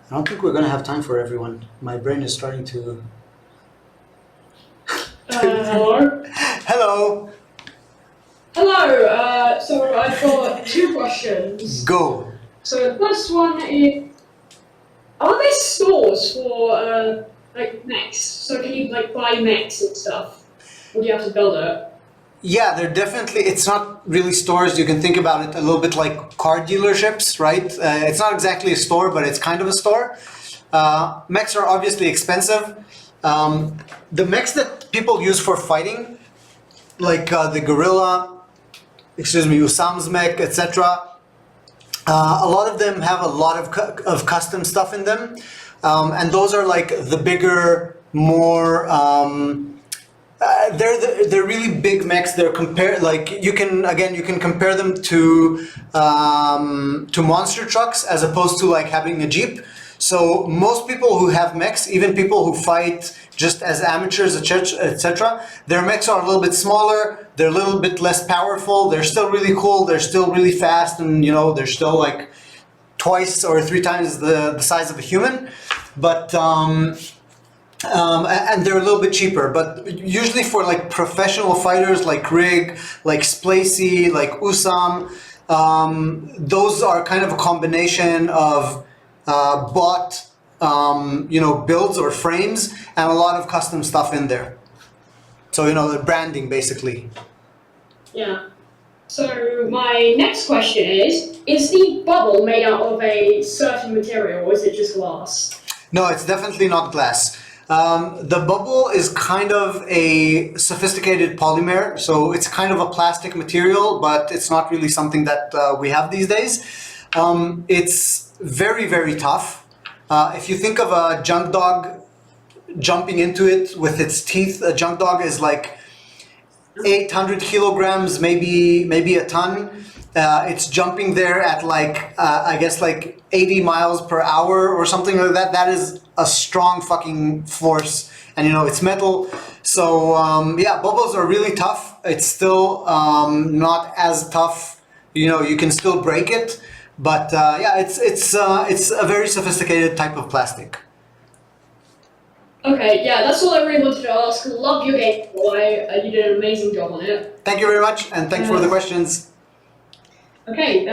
I don't think we're gonna have time for everyone. My brain is starting to. Hello. Hello. Hello. So I've got two questions. Go. So the first one is: are there stores for like mechs? So can you like buy mechs and stuff, or do you have to build it? Yeah, they're definitely. It's not really stores. You can think about it a little bit like car dealerships, right? It's not exactly a store, but it's kind of a store. Mechs are obviously expensive. The mechs that people use for fighting, like the gorilla, Usam's mech, etc. A lot of them have a lot of custom stuff in them, and those are like the bigger, more. They're really big mechs. They're compare like you can compare them to monster trucks as opposed to like having a jeep. So most people who have mechs, even people who fight just as amateurs, etc., their mechs are a little bit smaller. They're a little bit less powerful. They're still really cool. They're still really fast, and they're still like twice or three times the size of a human. But and they're a little bit cheaper, but usually for like professional fighters like Rig, like Splacey, like Usam, those are kind of a combination of bought, builds or frames and a lot of custom stuff in there. So, the branding basically. Yeah. So my next question is the bubble made out of a certain material, or is it just glass? No, it's definitely not glass. The bubble is kind of a sophisticated polymer, so it's kind of a plastic material, but it's not really something that we have these days. It's very, very tough. If you think of a junk dog jumping into it with its teeth, a junk dog is like 800 kilograms, maybe a ton. It's jumping there at like I guess like 80 miles per hour or something like that. That is a strong fucking force, and it's metal. So yeah, bubbles are really tough. It's still not as tough. You can still break it, but yeah, it's a very sophisticated type of plastic. Okay, yeah, that's all I really wanted to ask. Love your game, boy. You did an amazing job on it. Thank you very much, and thanks for the questions. Okay.